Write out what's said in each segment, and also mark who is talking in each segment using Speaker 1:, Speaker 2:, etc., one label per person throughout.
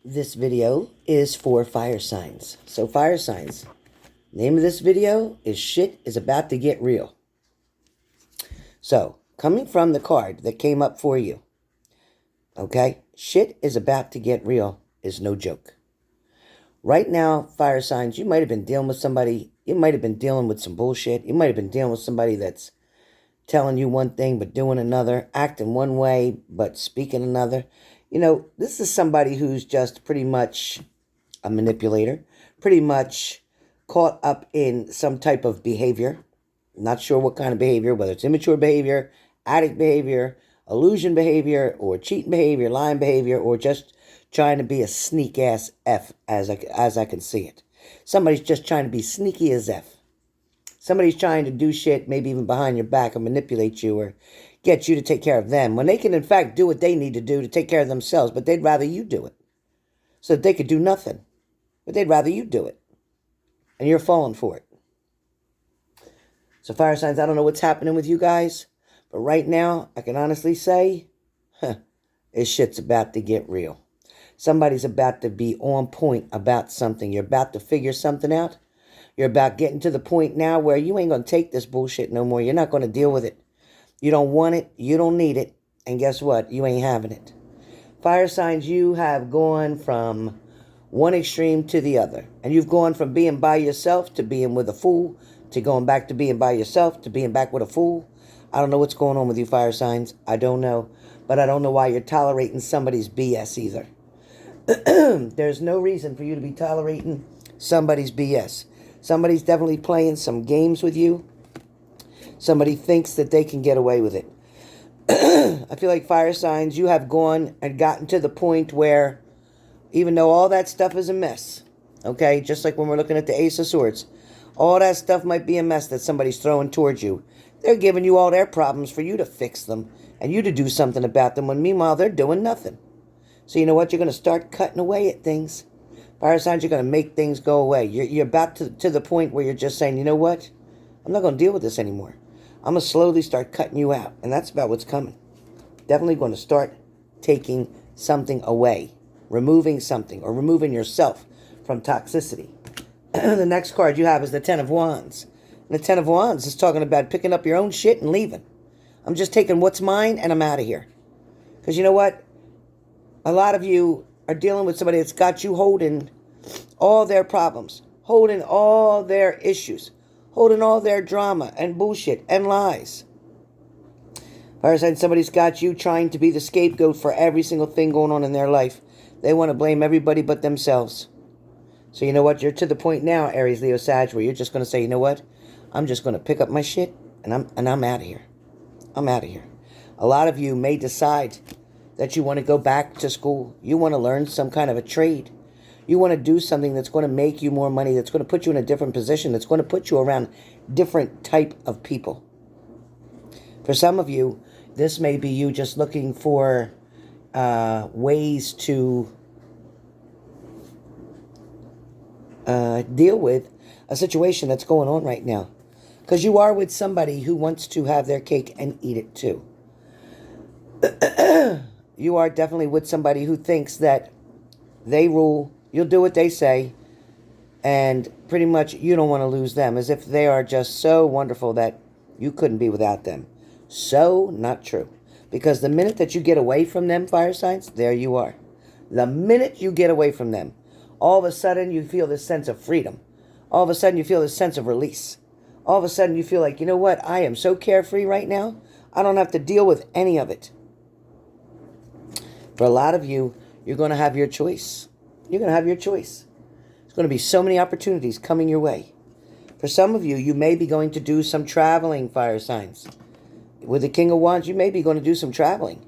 Speaker 1: This video is for fire signs. So fire signs, name of this video is Shit is About to Get Real. So, coming from the card that came up for you, okay, shit is about to get real is no joke. Right now, fire signs, you might have been dealing with somebody, you might have been dealing with some bullshit, you might have been dealing with somebody that's telling you one thing but doing another, acting one way but speaking another. You know, this is somebody who's just pretty much a manipulator, pretty much caught up in some type of behavior. Not sure what kind of behavior, whether it's immature behavior, addict behavior, illusion behavior, or cheating behavior, lying behavior, or just trying to be a sneak ass F as I can see it. Somebody's just trying to be sneaky as F. Somebody's trying to do shit, maybe even behind your back, or manipulate you, or get you to take care of them, when they can in fact do what they need to do to take care of themselves, but they'd rather you do it so that they could do nothing. But they'd rather you do it. And you're falling for it. So fire signs, I don't know what's happening with you guys, but right now, I can honestly say, this shit's about to get real. Somebody's about to be on point about something. You're about to figure something out. You're about getting to the point now where you ain't going to take this bullshit no more. You're not going to deal with it. You don't want it. You don't need it. And guess what? You ain't having it. Fire signs, you have gone from one extreme to the other. And you've gone from being by yourself to being with a fool, to going back to being by yourself, to being back with a fool. I don't know what's going on with you, fire signs. I don't know. But I don't know why you're tolerating somebody's BS either. There's no reason for you to be tolerating somebody's BS. Somebody's definitely playing some games with you. Somebody thinks that they can get away with it. I feel like fire signs, you have gone and gotten to the point where, even though all that stuff is a mess, okay, just like when we're looking at the Ace of Swords, all that stuff might be a mess that somebody's throwing towards you. They're giving you all their problems for you to fix them and you to do something about them, when meanwhile they're doing nothing. So you know what? You're going to start cutting away at things. Fire signs, you're going to make things go away. You're about to the point where you're just saying, you know what? I'm not going to deal with this anymore. I'm going to slowly start cutting you out. And that's about what's coming. Definitely going to start taking something away. Removing something, or removing yourself from toxicity. The next card you have is the Ten of Wands. And the Ten of Wands is talking about picking up your own shit and leaving. I'm just taking what's mine and I'm out of here. Because you know what? A lot of you are dealing with somebody that's got you holding all their problems, holding all their issues, holding all their drama and bullshit and lies. Fire sign, somebody's got you trying to be the scapegoat for every single thing going on in their life. They want to blame everybody but themselves. So you know what? You're to the point now, Aries, Leo, Sag, where you're just going to say, you know what? I'm just going to pick up my shit and I'm out of here. I'm out of here. A lot of you may decide that you want to go back to school. You want to learn some kind of a trade. You want to do something that's going to make you more money, that's going to put you in a different position, that's going to put you around different type of people. For some of you, this may be you just looking for ways to deal with a situation that's going on right now. Because you are with somebody who wants to have their cake and eat it too. You are definitely with somebody who thinks that they rule, you'll do what they say, and pretty much you don't want to lose them, as if they are just so wonderful that you couldn't be without them. So not true. Because the minute that you get away from them, fire signs, there you are. The minute you get away from them, all of a sudden you feel this sense of freedom. All of a sudden you feel this sense of release. All of a sudden you feel like, you know what, I am so carefree right now, I don't have to deal with any of it. For a lot of you, you're going to have your choice. You're going to have your choice. There's going to be so many opportunities coming your way. For some of you, you may be going to do some traveling, fire signs. With the King of Wands, you may be going to do some traveling.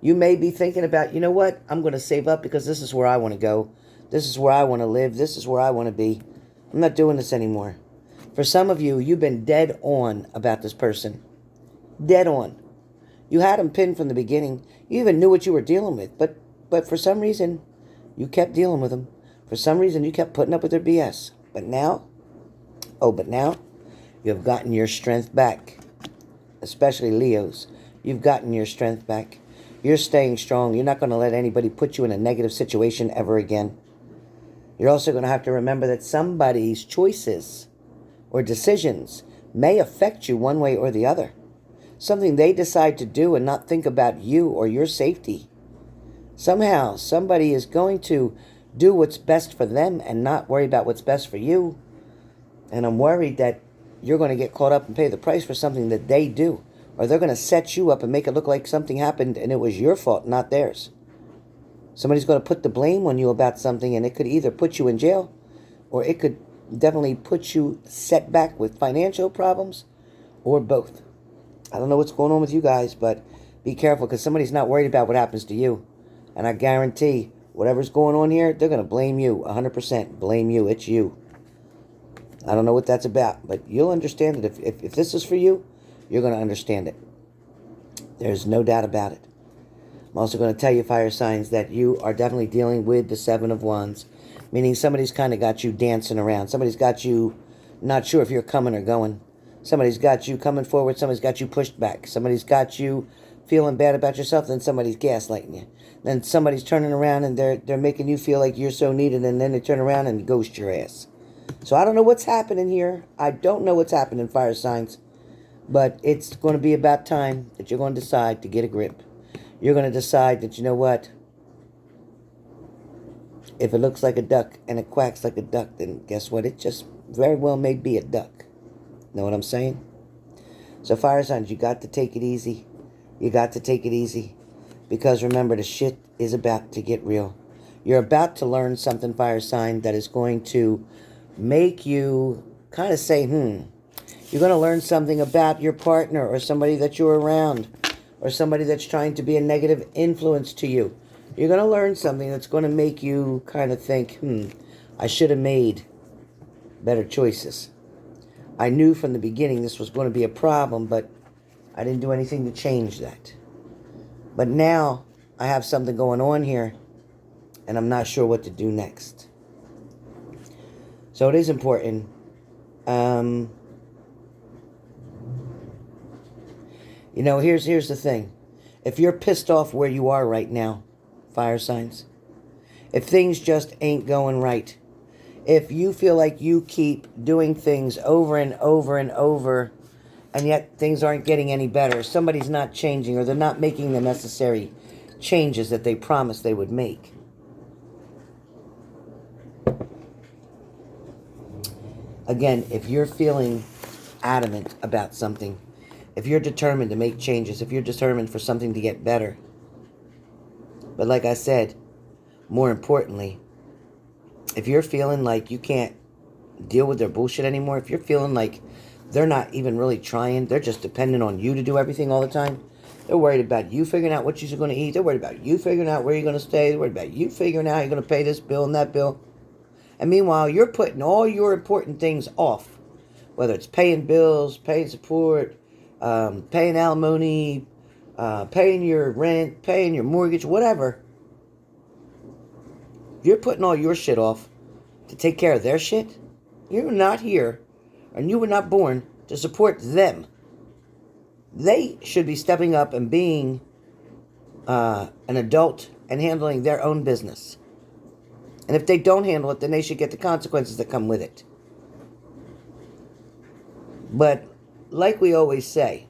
Speaker 1: You may be thinking about, you know what, I'm going to save up because this is where I want to go. This is where I want to live. This is where I want to be. I'm not doing this anymore. For some of you, you've been dead on about this person. Dead on. You had them pinned from the beginning. You even knew what you were dealing with. But for some reason, you kept dealing with them. For some reason, you kept putting up with their BS. But now, you have gotten your strength back. Especially Leos. You've gotten your strength back. You're staying strong. You're not going to let anybody put you in a negative situation ever again. You're also going to have to remember that somebody's choices or decisions may affect you one way or the other. Something they decide to do and not think about you or your safety. Somehow, somebody is going to do what's best for them and not worry about what's best for you. And I'm worried that you're going to get caught up and pay the price for something that they do. Or they're going to set you up and make it look like something happened and it was your fault, not theirs. Somebody's going to put the blame on you about something, and it could either put you in jail or it could definitely put you set back with financial problems or both. I don't know what's going on with you guys, but be careful because somebody's not worried about what happens to you. And I guarantee whatever's going on here, they're going to blame you 100%. Blame you. It's you. I don't know what that's about, but you'll understand it. If this is for you, you're going to understand it. There's no doubt about it. I'm also going to tell you, fire signs, that you are definitely dealing with the Seven of Wands, meaning somebody's kind of got you dancing around. Somebody's got you not sure if you're coming or going. Somebody's got you coming forward. Somebody's got you pushed back. Somebody's got you feeling bad about yourself. Then somebody's gaslighting you. Then somebody's turning around and they're making you feel like you're so needed, and then they turn around and ghost your ass. So I don't know what's happening here. I don't know what's happening, fire signs. But it's going to be about time that you're going to decide to get a grip. You're going to decide that, you know what? If it looks like a duck and it quacks like a duck, then guess what? It just very well may be a duck. Know what I'm saying? So fire signs, you got to take it easy. You got to take it easy. Because remember, the shit is about to get real. You're about to learn something, fire sign, that is going to make you kind of say, You're going to learn something about your partner or somebody that you're around or somebody that's trying to be a negative influence to you. You're going to learn something that's going to make you kind of think, I should have made better choices. I knew from the beginning this was going to be a problem, but I didn't do anything to change that. But now I have something going on here, and I'm not sure what to do next. So it is important. Here's the thing. If you're pissed off where you are right now, fire signs, if things just ain't going right, if you feel like you keep doing things over and over and over, and yet things aren't getting any better, somebody's not changing, or they're not making the necessary changes that they promised they would make. Again, if you're feeling adamant about something, if you're determined to make changes, if you're determined for something to get better, but like I said, more importantly, if you're feeling like you can't deal with their bullshit anymore, if you're feeling like they're not even really trying, they're just dependent on you to do everything all the time, they're worried about you figuring out what you're going to eat, they're worried about you figuring out where you're going to stay, they're worried about you figuring out how you're going to pay this bill and that bill. And meanwhile, you're putting all your important things off, whether it's paying bills, paying support, paying alimony, paying your rent, paying your mortgage, whatever. You're putting all your shit off to take care of their shit. You're not here, and you were not born to support them. They should be stepping up and being an adult and handling their own business. And if they don't handle it, then they should get the consequences that come with it. But like we always say,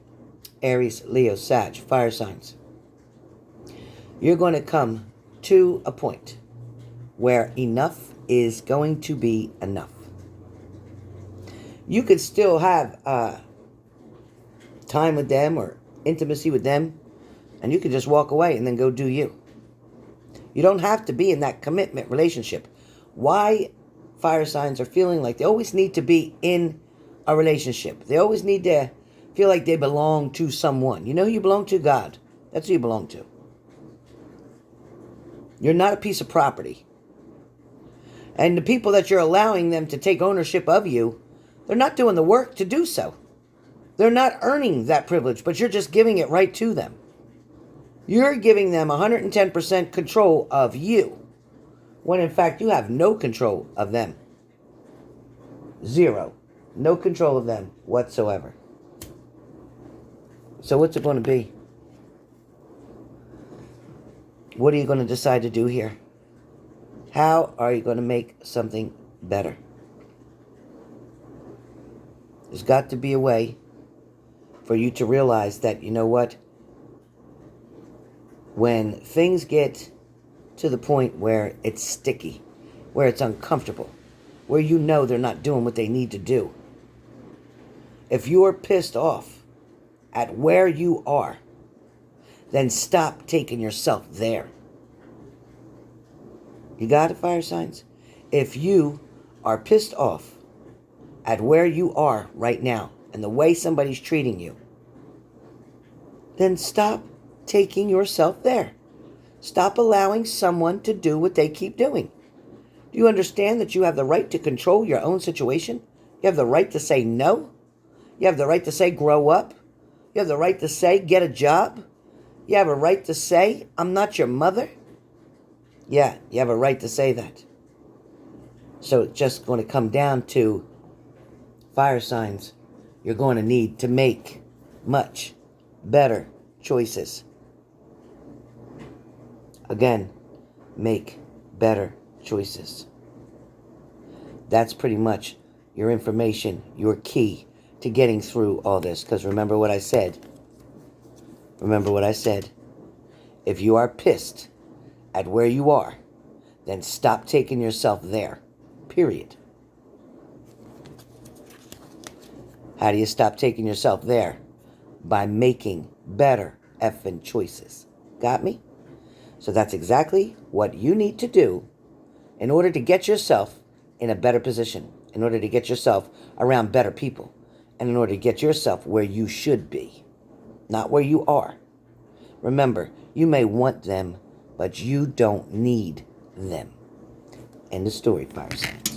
Speaker 1: Aries, Leo, Sag, fire signs, you're going to come to a point where enough is going to be enough. You could still have time with them or intimacy with them, and you could just walk away and then go do you. You don't have to be in that commitment relationship. Why fire signs are feeling like they always need to be in a relationship. They always need to feel like they belong to someone. You know who you belong to? God. That's who you belong to. You're not a piece of property. And the people that you're allowing them to take ownership of you, they're not doing the work to do so. They're not earning that privilege, but you're just giving it right to them. You're giving them 110% control of you, when in fact you have no control of them. Zero. No control of them whatsoever. So what's it going to be? What are you going to decide to do here? How are you going to make something better? There's got to be a way for you to realize that, you know what? When things get to the point where it's sticky, where it's uncomfortable, where you know they're not doing what they need to do, if you are pissed off at where you are, then stop taking yourself there. You got it, fire signs? If you are pissed off at where you are right now and the way somebody's treating you, then stop taking yourself there. Stop allowing someone to do what they keep doing. Do you understand that you have the right to control your own situation? You have the right to say no. You have the right to say grow up. You have the right to say get a job. You have a right to say I'm not your mother. Yeah, you have a right to say that. So it's just going to come down to fire signs. You're going to need to make much better choices. Again, make better choices. That's pretty much your information, your key to getting through all this. Because remember what I said. Remember what I said. If you are pissed at where you are, then stop taking yourself there. Period. How do you stop taking yourself there? By making better effing choices. Got me? So that's exactly what you need to do in order to get yourself in a better position, in order to get yourself around better people, and in order to get yourself where you should be, not where you are. Remember, you may want them, but you don't need them. End of story, fire sign.